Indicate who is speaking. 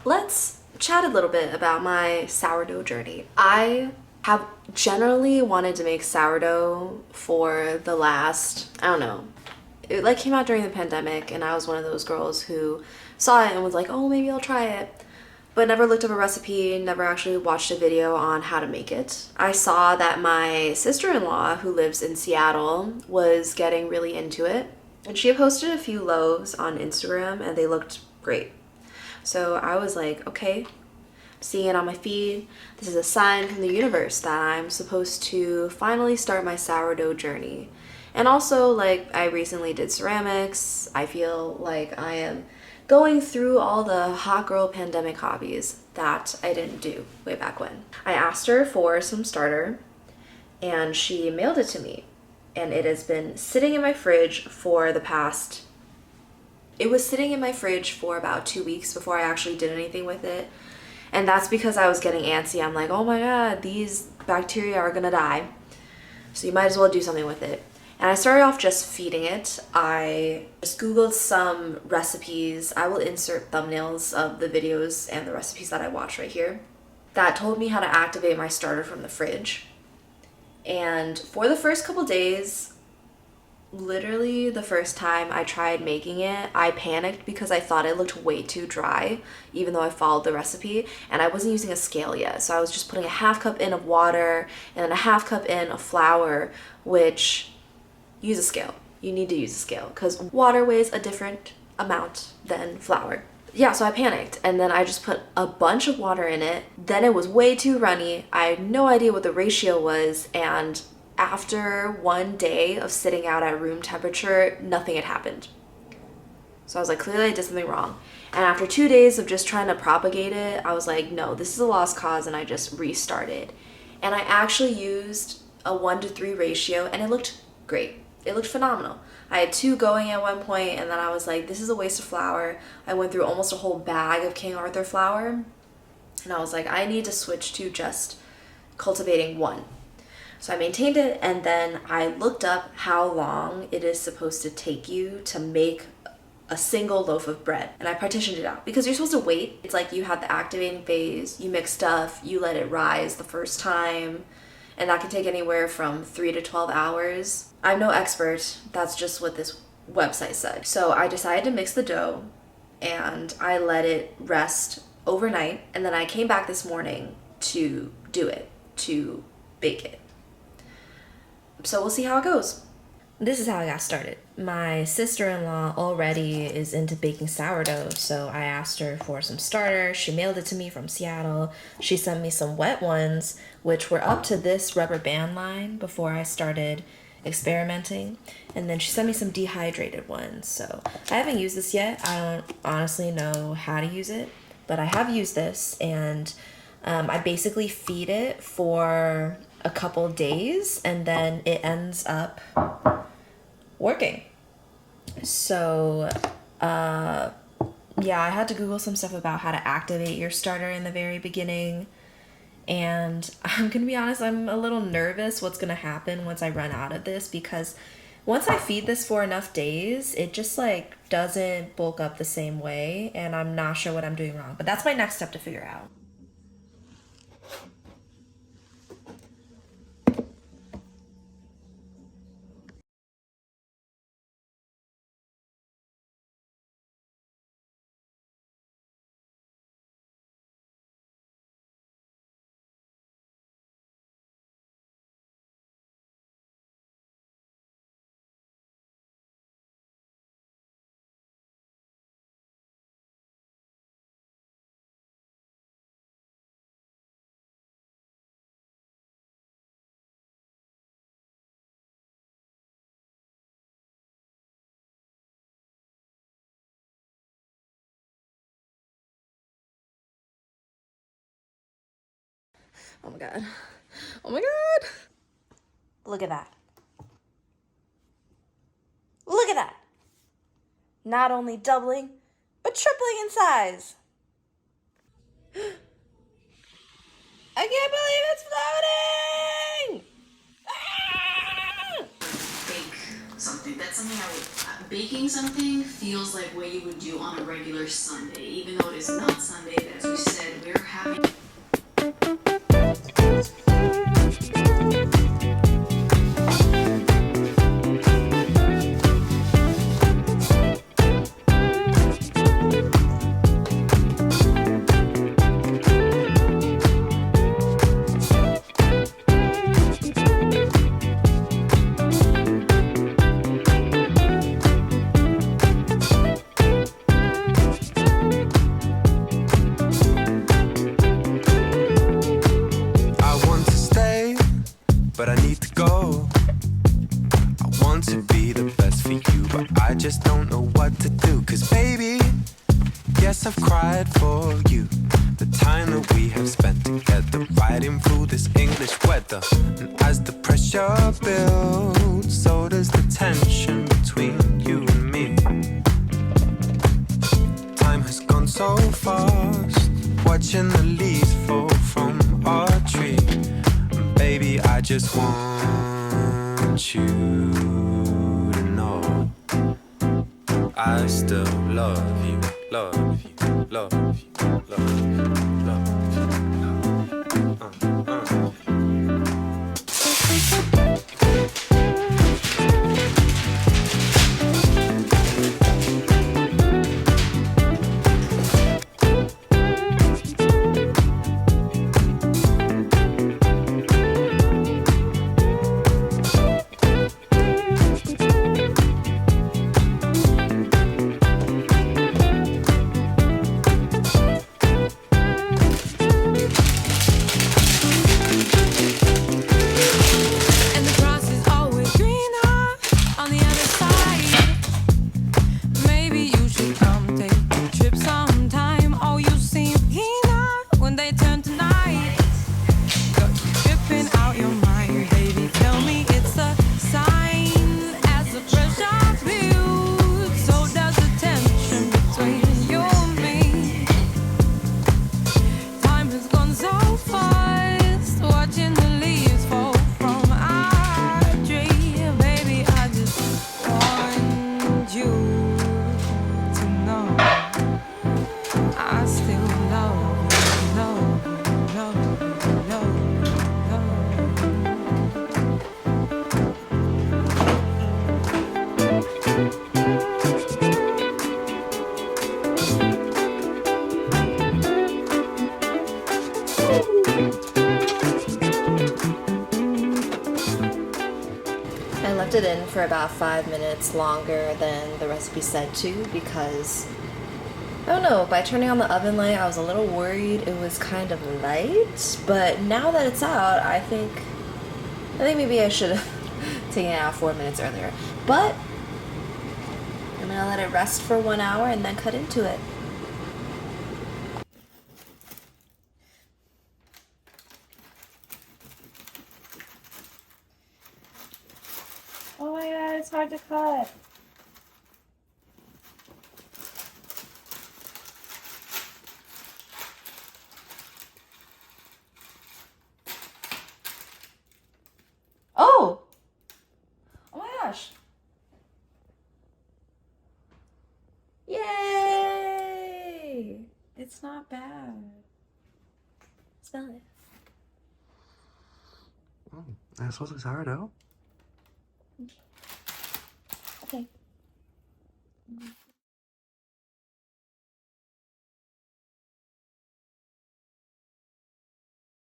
Speaker 1: let's chat a little bit about my sourdough journey. I have generally wanted to make sourdough for the last, I don't know, it like came out during the pandemic, and I was one of those girls who saw it and was like, oh, maybe I'll try it, but never looked up a recipe, never actually watched a video on how to make it. I saw that my sister-in-law, who lives in Seattle, was getting really into it, and she had posted a few loaves on Instagram and they looked great. So I was like, okay, seeing it on my feed, this is a sign from the universe that I'm supposed to finally start my sourdough journey. And also, like, I recently did ceramics. I feel like I am going through all the hot girl pandemic hobbies that I didn't do way back when. I asked her for some starter and she mailed it to me. And it has been sitting in my fridge for the past, it was sitting in my fridge for about 2 weeks before I actually did anything with it. And that's because I was getting antsy. I'm like, oh my god, these bacteria are gonna die. So you might as well do something with it. And I started off just feeding it. I just Googled some recipes. I will insert thumbnails of the videos and the recipes that I watch right here that told me how to activate my starter from the fridge. And for the first couple days, literally the first time I tried making it, I panicked because I thought it looked way too dry, even though I followed the recipe, and I wasn't using a scale yet. So I was just putting a half cup in of water and then a half cup in of flour, which, use a scale. You need to use a scale because water weighs a different amount than flour. Yeah, so I panicked and then I just put a bunch of water in it. Then it was way too runny. I had no idea what the ratio was, and after 1 day of sitting out at room temperature, nothing had happened. So I was like, clearly I did something wrong. And after 2 days of just trying to propagate it, I was like, no, this is a lost cause, and I just restarted. And I actually used a 1-to-3 ratio and it looked great. It looked phenomenal. I had 2 going at one point, and then I was like, this is a waste of flour. I went through almost a whole bag of King Arthur flour, and I was like, I need to switch to just cultivating 1. So I maintained it, and then I looked up how long it is supposed to take you to make a single loaf of bread, and I partitioned it out because you're supposed to wait. It's like you have the activating phase, you mix stuff, you let it rise the first time, and that can take anywhere from 3 to 12 hours. I'm no expert, that's just what this website said. So I decided to mix the dough and I let it rest overnight, and then I came back this morning to do it, to bake it. So we'll see how it goes. This is how I got started. My sister-in-law already is into baking sourdough, so I asked her for some starter. She mailed it to me from Seattle. She sent me some wet ones, which were up to this rubber band line before I started experimenting. And then she sent me some dehydrated ones. So I haven't used this yet. I don't honestly know how to use it, but I have used this, and I basically feed it for a couple days and then it ends up working. So yeah, I had to Google some stuff about how to activate your starter in the very beginning, and I'm gonna be honest, I'm a little nervous what's gonna happen once I run out of this, because once I feed this for enough days, it just like doesn't bulk up the same way, and I'm not sure what I'm doing wrong, but that's my next step to figure out. Oh my god. Oh my god. Look at that. Look at that. Not only doubling, but tripling in size. I can't believe it's floating!
Speaker 2: Bake something. That's something I would. Baking something feels like what you would do on a regular Sunday, even though it is not Sunday. That having.
Speaker 3: I want to stay, but I need to go. I want to be the best for you, but I just don't know what to do. 'Cause baby, yes, I've cried for you. The time that we have spent together, riding through this English weather. And as the pressure builds, so does the tension between you and me. Time has gone so fast, watching the leaves fall from our tree. And baby, I just want you to know I still love you, love you, love you, love you, love you.
Speaker 4: And the grass is always greener on the other side. Maybe you should come take a trip sometime. Oh, you seem keener when they turn to night. Got you tripping out your mind, baby. Tell me it's a sign. As the pressure builds, so does the tension between you and me. Time has gone so fast, watching the leaves fall from our tree. Baby, I just want you to know I still love you, love you, love you, love you.
Speaker 1: I left it in for about 5 minutes longer than the recipe said to because, I don't know, by turning on the oven light I was a little worried it was kind of light, but now that it's out I think maybe I should have taken it out 4 minutes earlier. But I'm gonna let it rest for 1 hour and then cut into it. Oh my god, it's hard to cut. Oh! Oh my gosh. Yay! It's not bad. Smell it.
Speaker 3: Oh, that smells like sourdough.
Speaker 1: Okay.